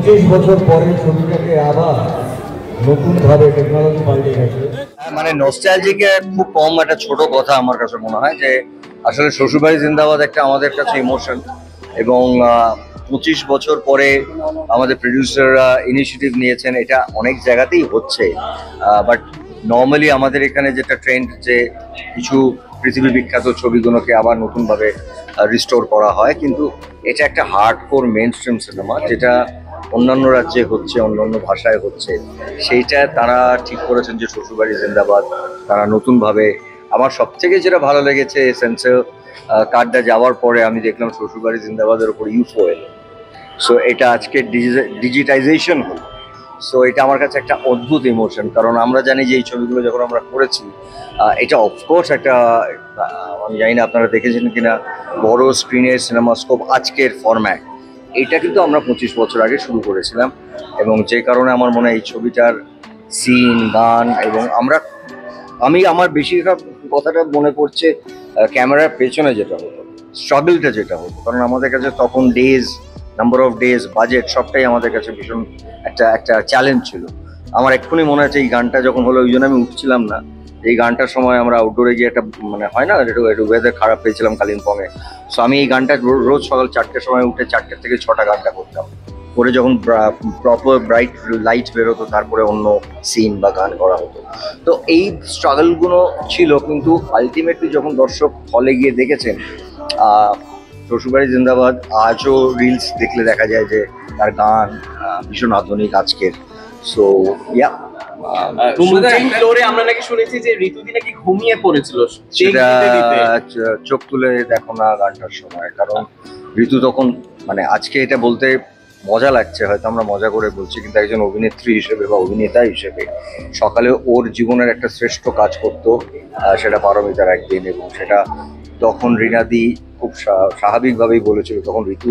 25 বছর পরে ছবিটাকে আবার নতুন ভাবে টেকনোলজি পাল্টে গেছে। মানে নস্টালজিকে খুব কম একটা ছোট কথা আমার কাছে মনে হয় যে আসলে শ্বশুরবাড়ি জিন্দাবাদ একটা আমাদের কাছে ইমোশন, এবং 25 বছর পরে আমাদের প্রডিউসাররা ইনিশিয়েটিভ নিয়েছেন, এটা অনেক জায়গাতেই হচ্ছে। বাট নর্মালি আমাদের এখানে যেটা ট্রেন্ড যে কিছু পৃথিবী বিখ্যাত ছবিগুলোকে আবার নতুনভাবে রিস্টোর করা হয়, কিন্তু এটা একটা হার্ডকোর মেইন স্ট্রিম সিনেমা যেটা অন্যান্য রাজ্যে হচ্ছে, অন্যান্য ভাষায় হচ্ছে। সেইটা তারা ঠিক করেছেন যে শ্বশুরবাড়ি জিন্দাবাদ তারা নতুনভাবে। আমার সব থেকে যেটা ভালো লেগেছে সেন্সর কার্ডটা যাওয়ার পরে আমি দেখলাম শ্বশুরবাড়ি জিন্দাবাদের উপর ইউফো এলো। সো এটা আজকে ডিজিটাইজেশন হলো। সো এটা আমার কাছে একটা অদ্ভুত ইমোশন, কারণ আমরা জানি যে এই ছবিগুলো যখন আমরা করেছি এটা অফকোর্স একটা আমি জানি না আপনারা দেখেছেন কিনা, বড় স্ক্রিনের সিনেমাস্কোপ আজকের ফরম্যাট, এটা কিন্তু আমরা 25 বছর আগে শুরু করেছিলাম। এবং যে কারণে আমার মনে হয় এই ছবিটার সিন, গান, এবং আমার বেশিরভাগ কথাটা মনে পড়ছে ক্যামেরার পেছনে যেটা হতো, স্ট্রাগলটা যেটা হতো, কারণ আমাদের কাছে তখন নাম্বার অফ ডেজ, বাজেট সবটাই আমাদের কাছে ভীষণ একটা চ্যালেঞ্জ ছিল। আমার এক্ষুনি মনে আছে এই গানটা যখন হলো, ওই জন্য আমি উঠছিলাম না। এই গানটার সময় আমরা আউটডোরে গিয়ে একটা মানে হয় না, একটু ওয়েদার খারাপ পেয়েছিলাম কালিম্পংয়ে। সো আমি এই গানটা রোজ সকাল 4টের সময় উঠে 4টে থেকে 6টা গানটা করতাম, করে যখন প্রপার ব্রাইট লাইট বেরোতো তারপরে অন্য সিন বা গান করা হতো। তো এই স্ট্রাগলগুলো ছিল, কিন্তু আলটিমেটলি যখন দর্শক হলে গিয়ে দেখেছেন শ্বশুরবাড়ি জিন্দাবাদ, আজও রিলস দেখলে দেখা যায় যে তার গান ভীষণ আধুনিক আজকের। সো ইয়া, আমরা নাকি শুনেছি যে ঋতুদি নাকি ঘুমিয়ে পড়েছিল, চোখ তুলে দেখো না গানটার সময়। কারণ ঋতু তখন মানে আজকে এটা বলতে মজা লাগছে, হয়তো আমরা মজা করে বলছি, কিন্তু একজন অভিনেত্রী হিসেবে বা অভিনেতা হিসেবে সকালে ওর জীবনের একটা শ্রেষ্ঠ কাজ করতো, সেটা পারমিতার একদিন। এবং সেটা তখন রিনাদি খুব স্বাভাবিকভাবেই বলেছিল, তখন ঋতু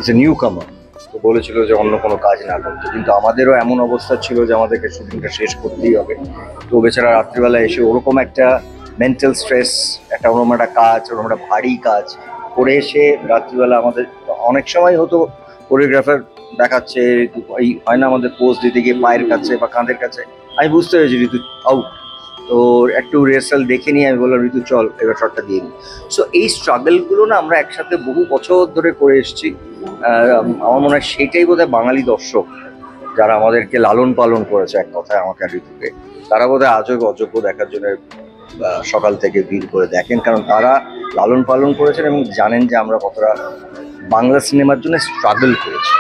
ইজ এ নিউ কামার, তো বলেছিল যে অন্য কোনো কাজ না করতে। কিন্তু আমাদেরও এমন অবস্থা ছিল যে আমাদেরকে শুটিংটা শেষ করতেই হবে। তো বেচারা রাত্রিবেলা এসে ওরকম একটা মেন্টাল স্ট্রেস, একটা ওরকম একটা কাজ, ওরকম একটা ভারী কাজ করে এসে রাত্রিবেলা আমাদের অনেক সময় হতো কোরিওগ্রাফার দেখাচ্ছে, এই হয় না আমাদের পোজ দিতে গিয়ে পায়ের কাছে বা কাঁধের কাছে, আমি বুঝতে পেরেছি ঋতু আউট। তো একটু রিহার্সাল দেখে নিয়ে আমি বললাম ঋতু চল এবার শটটা দিয়ে নিই। সো এই স্ট্রাগলগুলো না আমরা একসাথে বহু বছর ধরে করে এসেছি। আমার মনে হয় সেটাই বোধহয় বাঙালি দর্শক যারা আমাদেরকে লালন পালন করেছে, এক কথায় আমাকে আর ঋতুকে, তারা বোধহয় আজও অযোগ্য দেখার জন্য সকাল থেকে ভিড় করে দেখেন, কারণ তারা লালন পালন করেছেন এবং জানেন যে আমরা কতটা বাংলা সিনেমার জন্য স্ট্রাগল করেছি।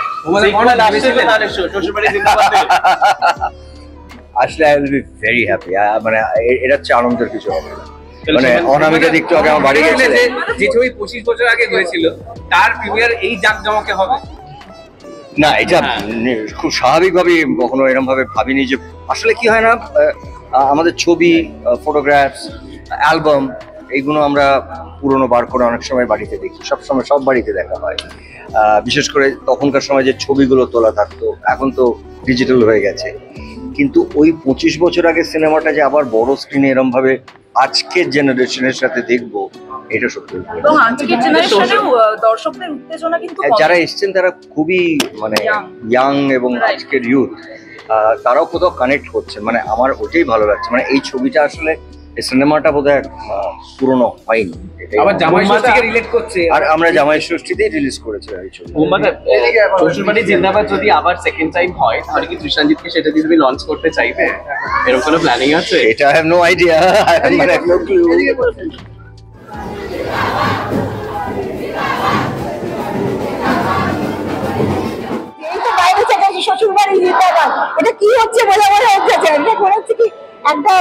আসলে I will be very happy. মানে এটা হচ্ছে আনন্দের কিছু হবে না। মানে অনামিকা একটু আগে আমার বাড়ি গেছে, যে ছবি 25 বছর আগে হয়েছিল তার প্রিমিয়ার এই জাঁকজমকে হবে না, এটা খুব স্বাভাবিকভাবেই কখনো এরকম ভাবে ভাবিনি। যে আসলে কি হয় না, আমাদের ছবি, ফটোগ্রাফস, অ্যালবাম, এইগুলো আমরা পুরোনো বার করে অনেক সময় বাড়িতে দেখি, সবসময় সব বাড়িতে দেখা হয়। বিশেষ করে তখনকার সময় যে ছবিগুলো তোলা থাকতো, এখন তো ডিজিটাল হয়ে গেছে। কিন্তু ওই 25 বছর আগে সিনেমাটা যে আবার বড় স্ক্রিনে এরকম ভাবে আজকের জেনারেশনের সাথে দেখবো, এটা সত্যি। এবং আজকের জেনারেশনেও দর্শকদের উত্তেজনা কিন্তু যারা এসছেন তারা খুবই মানে ইয়াং, এবং আজকের ইউথ তারাও কোথাও কানেক্ট করছে। মানে আমার ওটাই ভালো লাগছে। মানে এই ছবিটা আসলে, এই সিনেমাটা বোধহয় পুরনো হয়নি, আবার জামাই ষষ্ঠীকে রিলেট করছে। আর আমরা জামাই ষষ্ঠীতেই রিলিজ করেছি এই ছবি। শ্বশুরবাড়ি জিন্দাবাদ যদি আবার সেকেন্ড টাইম হয়, তাহলে কি তৃষাঞ্জিতকে সেটা দিয়ে তুমি লঞ্চ করতে চাইবে? এরকম কোনো প্ল্যানিং আছে? এটা I have no idea, I have no clue. শ্বশুরবাড়ি জিন্দাবাদ, এটা কি হচ্ছে বলে মনে হচ্ছে কি একটা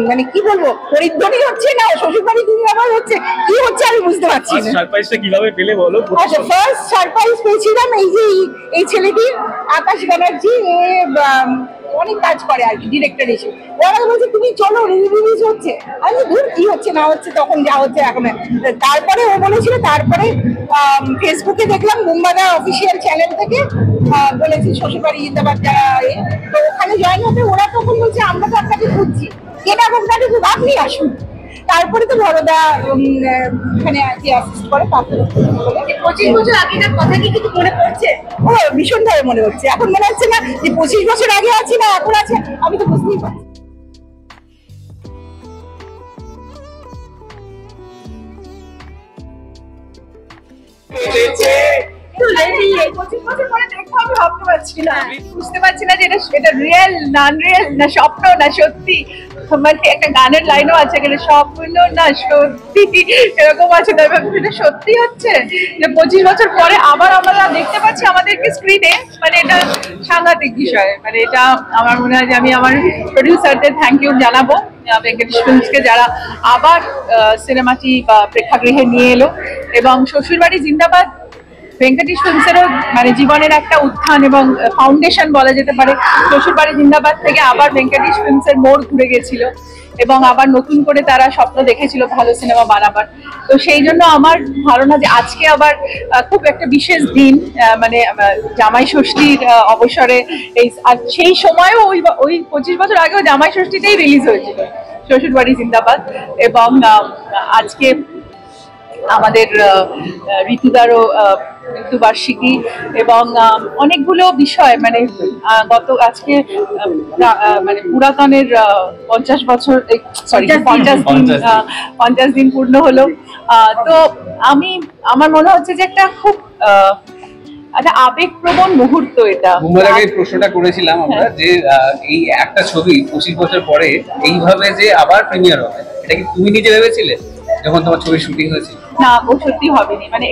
মানে কি বলবো, পরিধ্বনি হচ্ছে না শ্বশুরবাড়ি জিন্দাবাদ হচ্ছে, কি হচ্ছে আমি বুঝতে পারছি না। সারপ্রাইজটা কিভাবে পেলে বলো? আচ্ছা, ফার্স্ট সারপ্রাইজ পেয়েছিলাম এই যে এই ছেলেটি আকাশ ব্যানার্জি, অনেক কাজ করে আর কি ডিরেক্টর হিসেবে। ওরা বলছে তুমি চলো রিলিজ হচ্ছে, আমি দূর কি হচ্ছে না হচ্ছে, তখন যা হচ্ছে এখন। তারপরে ও বলেছিল, তারপরে ফেসবুকে দেখলাম বুম্বাদা অফিসিয়াল চ্যানেল থেকে বলেছি শ্বশুরবাড়ি জিন্দাবাদ যারা, তো ওখানে জয়েন হতে ওরা তখন বলছে আমরা তো আপনাকে খুঁজছি, কেনা হোক না কিন্তু আপনি আসুন। তারপরে তো বড়দা এখানে যে অ্যাসিস্ট করে তাকে 25 বছর আগেকার কথা কি কিছু মনে পড়ছে? ও ভীষণ ভাবে মনে হচ্ছে। এখন মনে হচ্ছে না যে 25 বছর আগে আছি না এখন আছে, আমি তো বুঝতেই পারছি। বুঝতে পারছি না যে এটা রিয়েল না রিয়েল, না স্বপ্ন না সত্যি। মানে একটা গানের লাইনও আছে এখানে, স্বপ্ন না সত্যি, এরকম আছে। তাই এটা সত্যি হচ্ছে যে 25 বছর পরে আবার আমরা দেখতে পাচ্ছি আমাদেরকে স্ক্রিনে। মানে এটা সাংঘাতিক বিষয়। মানে এটা আমার মনে হয় যে আমি আমার প্রডিউসারদের থ্যাংক ইউ জানাবো, ভেঙ্কটেশ ফিল্মসকে, যারা আবার সিনেমাটি বা প্রেক্ষাগৃহে নিয়ে এলো। এবং শ্বশুরবাড়ি জিন্দাবাদ ভেঙ্কটেশ ফিল্মসেরও মানে জীবনের একটা উত্থান এবং ফাউন্ডেশন বলা যেতে পারে। শ্বশুরবাড়ি জিন্দাবাদ থেকে আবার ভেঙ্কটেশ ফিল্মসের মোড় ঘুরে গেছিল এবং আবার নতুন করে তারা স্বপ্ন দেখেছিল ভালো সিনেমা বানাবার। তো সেই জন্য আমার ধারণা যে আজকে আবার খুব একটা বিশেষ দিন, মানে জামাই ষষ্ঠীর অবসরে। আর সেই সময়ও ওই 25 বছর আগেও জামাই ষষ্ঠীতেই রিলিজ হয়েছিল শ্বশুরবাড়ি জিন্দাবাদ। এবং আজকে আমাদের ঋতুদারও মৃত্যুবার্ষিকী এবং অনেকগুলো বিষয়, মানে আজকে মানে পুরাতনের 50 বছর, সরি 50 দিন পূর্ণ হলো। তো আমার মনে হচ্ছে যে একটা খুব একটা আবেগপ্রবণ মুহূর্ত এটা। ঘুমার আগে প্রশ্নটা করেছিলাম আমরা যে এই একটা ছবি 25 বছর পরে এইভাবে যে আবার প্রিমিয়ার হবে, এটা কি তুমি নিজে ভেবেছিলে যখন তোমার ছবি শুটিং হয়েছিল? না, ও সত্যি হবেনি। মানে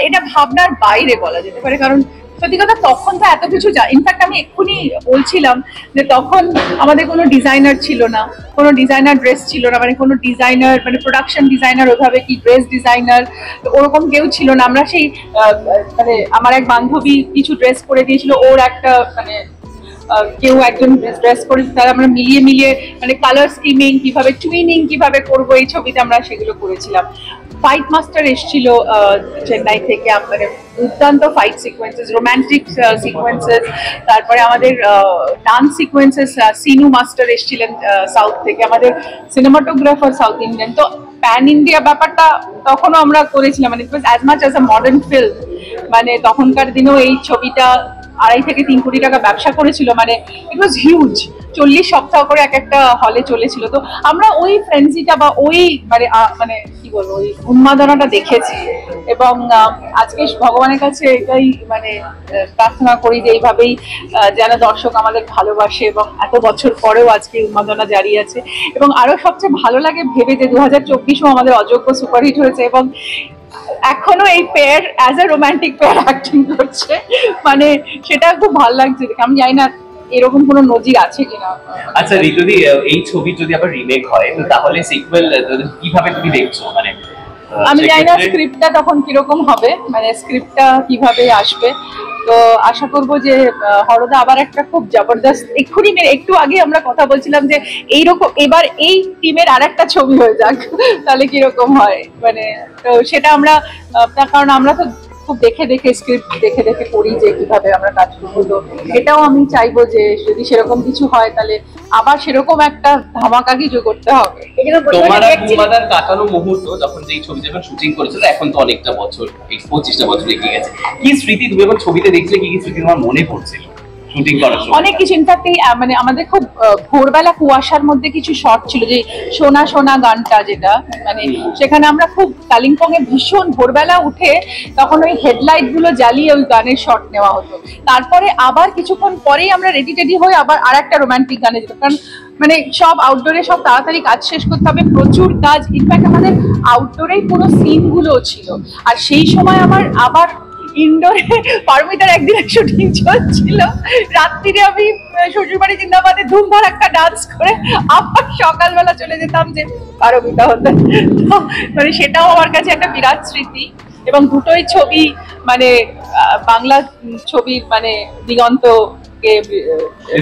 এটা ভাবনার বাইরে বলা যেতে পারে। কারণ সত্যি কথা তখন তো এত কিছু ইনফ্যাক্ট আমি এক্ষুনি বলছিলাম যে তখন আমাদের কোনো ডিজাইনার ছিল না, কোনো ডিজাইনার ড্রেস ছিল না, মানে কোনো ডিজাইনার মানে প্রোডাকশন ডিজাইনার ওইভাবে কি ড্রেস ডিজাইনার ওরকম কেউ ছিল না। আমরা সেই মানে আমার এক বান্ধবী কিছু ড্রেস করে দিয়েছিল, ওর একটা মানে কেউ একজন ড্রেস করে, তারা আমরা মিলিয়ে মানে কালার স্কিমিং কিভাবে, টুইনিং কিভাবে করবো এই ছবিতে আমরা সেগুলো করেছিলাম। ফাইট মাস্টার এসেছিল চেন্নাই থেকে, মানে দুর্দান্ত ফাইট সিকোয়েন্সেস, রোম্যান্টিক সিকোয়েন্সেস, তারপরে আমাদের ডান্স সিকোয়েন্সেস সিনু মাস্টার এসেছিলেন সাউথ থেকে, আমাদের সিনেমাটোগ্রাফার সাউথ ইন্ডিয়ান। তো প্যান ইন্ডিয়া ব্যাপারটা তখনও আমরা করেছিলাম, মানে it was as much as a modern film. মানে তখনকার দিনেও এই ছবিটা 2.5 থেকে 3 কোটি টাকা ব্যবসা করেছিল। মানে ইট ওয়াজ হিউজ। 40 সপ্তাহ করে একটা হলে চলেছিল। তো আমরা ওই ফ্রেন্সিটা বা ওই মানে কি বলবো, ওই উন্মাদনাটা দেখেছি। এবং আজকে ভগবানের কাছে এটাই মানে প্রার্থনা করি যে এইভাবেই যেন দর্শক আমাদের ভালোবাসে এবং এত বছর পরেও আজকে উন্মাদনা জারি আছে। এবং আরো সবচেয়ে ভালো লাগে ভেবে যে 2024ও আমাদের অযোগ্য সুপারহিট হয়েছে এবং এখনো এই pair as a romantic pair acting করছে। মানে সেটা খুব ভালো লাগছে। আমি জানি না এরকম কোনো নজির আছে কিনা। আচ্ছা ঋতুদি, এই ছবি যদি আবার রিমেক হয় তাহলে সিকুয়েল কিভাবে তুমি দেখছো? মানে আমি জানি না স্ক্রিপ্টটা তখন কিরকম হবে, মানে স্ক্রিপ্টটা কিভাবে আসবে। তো আশা করবো যে হরদা আবার একটা খুব জবরদস্ত, এক্ষুনি একটু আগে আমরা কথা বলছিলাম যে এইরকম এবার এই টিমের আর একটা ছবি হয়ে যাক, তাহলে কিরকম হয়। মানে তো সেটা আমরা, তার কারণ আমরা তো খুব দেখে স্ক্রিপ্ট দেখে করি যে কিভাবে আমরা কাজ করবো। তো এটাও আমি চাইবো যে যদি সেরকম কিছু হয় তাহলে আবার সেরকম একটা ধামাকা কিছু করতে হবে। তোমার কাটানো মুহূর্ত যখন যেই ছবি যখন শুটিং করেছিল, এখন তো অনেকটা বছর, 25টা বছর এগিয়ে গেছে, কি স্মৃতি তুমি যখন ছবিতে দেখছিলে, কি স্মৃতি তোমার মনে পড়ছিল শুটিং করার সময়? অনেক কিছু। ইনফ্যাক্ট এই মানে আমাদের খুব ভোরবেলা কুয়াশার মধ্যে কিছু শট ছিল, যে সোনা সোনা গানটা যেটা, মানে সেখানে আমরা খুব কালিম্পং এ ভীষণ ভোরবেলা উঠে তখন ওই হেডলাইট গুলো জ্বালিয়ে ওই গানের শট নেওয়া হতো। তারপরে আবার কিছুক্ষণ পরেই আমরা রেডি হয়ে আবার আর একটা রোমান্টিক গানে যেতাম, কারণ মানে সব আউটডোরে সব তাড়াতাড়ি কাজ শেষ করতে হবে, প্রচুর কাজ। ইনফ্যাক্ট আমাদের আউটডোরেই পুরো সিন গুলো ছিল। আর সেই সময় আমার আবার ইনডোরে পারমিতার একদিন শুটিং চলছিল, রাত্রিরে আমি শ্বশুরবাড়ি জিন্দাবাদে ধুমধার একটা ডান্স করে আবার সকালবেলা চলে যেতাম যে পারমিতা হতে। মানে সেটাও আমার কাছে একটা বিরাট স্মৃতি। এবং দুটোই ছবি মানে বাংলা ছবির মানে দিগন্তকে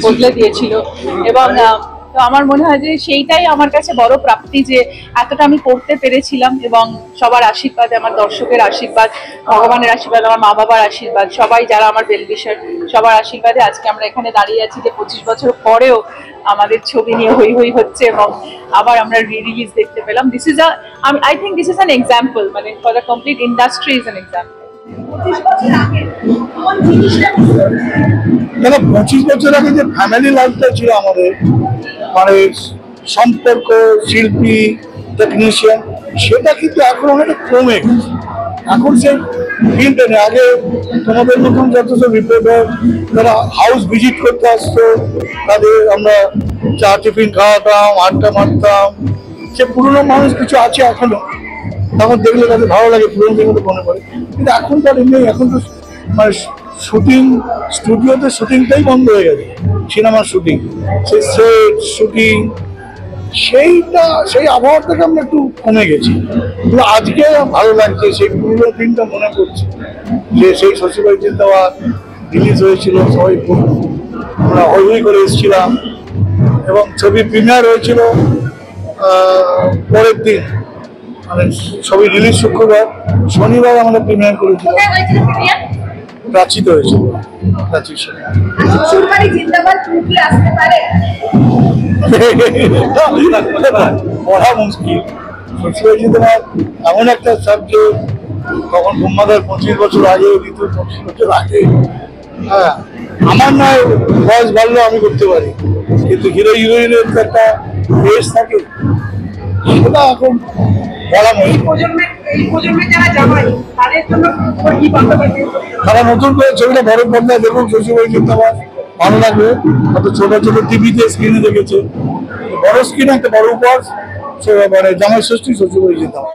বদলে দিয়েছিল। এবং তো আমার মনে হয় যে সেইটাই আমার কাছে বড় প্রাপ্তি, যে এতটা আমি করতে পেরেছিলাম। এবং সবার আশীর্বাদ, আমার দর্শকের আশীর্বাদ, ভগবানের আশীর্বাদ, আমার মা বাবার আশীর্বাদ, সবাই যারা আমার ওয়েল উইশার, সবার আশীর্বাদে আজকে আমরা এখানে দাঁড়িয়ে আছি যে 25 বছর পরেও আমাদের ছবি নিয়ে হই হই হচ্ছে এবং আবার আমরা রিলিজ দেখতে পেলাম। This is I think this is an example, মানে for the complete industry is an example. 25 বছর আগে কোন জিনিসটা miss করছো? দেখো 25 বছর আগে যে ফ্যামিলি লাইফটা ছিল আমাদের, মানে সম্পর্ক, শিল্পী, টেকনিশিয়ান, সেটা কিন্তু এখন অনেকটা কমে গেছে। এখন সেই ফিল্ডটা নেই। আগে তোমাদের মতন যত সব রিপোর্টার যারা হাউস ভিজিট করতে আসতো, তাদের আমরা চা টিফিন খাওয়াতাম, আড্ডা মারতাম, সে পুরোনো মানুষ কিছু আছে এখনো, তখন দেখলে তাদের ভালো লাগে, পুরোনো দিনগুলো মনে পড়ে। কিন্তু এখন তো আর নেই। এখন তো মানে শুটিং, স্টুডিওতে শুটিংটাই বন্ধ হয়ে গেছে, সিনেমার শুটিং, সেই সেট শুটিং, সেই আবহাওয়া থেকে আমরা একটু কমে গেছি। কিন্তু আজকে ভালো লাগছে, সেই পুরোনো দিনটা মনে পড়ছে যে সেই শ্বশুরবাড়ি জিন্দাবাদ রিলিজ হয়েছিল, সবাই খুব আমরা হই হই করে এসেছিলাম এবং ছবি প্রিমিয়ার হয়েছিল পরের দিন, মানে ছবি রিলিজ শুক্রবার, শনিবার আমরা প্রিমিয়ার করেছিলাম। কোথায় হয়েছিল প্রিমিয়ার? প্রাচীতে হয়েছিল, প্রাচীর সঙ্গে। শ্বশুরবাড়ি জিন্দাবাদ কি আসতে পারে? পড়া মুশকিল। শ্বশুরবাড়ি জিন্দাবাদ এমন একটা সাবজেক্ট, তখন বোম্মাদার 25 বছর আগে, ঋতু 25 বছর আগে। হ্যাঁ, আমার নয়, বয়স বাড়লো আমি করতে পারি, কিন্তু হিরো হিরোইনের তো একটা বেশ থাকে, সেটা এখন বলা মুশকিল। এই প্রজন্মে যারা জামাই তাদের জন্য কি বার্তা? তারা নতুন করে ছবিটা বড় পর্দায় দেখুক, শ্বশুরবাড়ি জিন্দাবাদ, ভালো লাগবে। হয়তো ছোট ছোট টিভিতে স্ক্রিনে দেখেছে, বড় স্ক্রিনে একটা বড় উপহার, মানে জামাই ষষ্ঠী, শ্বশুরবাড়ি জিন্দাবাদ।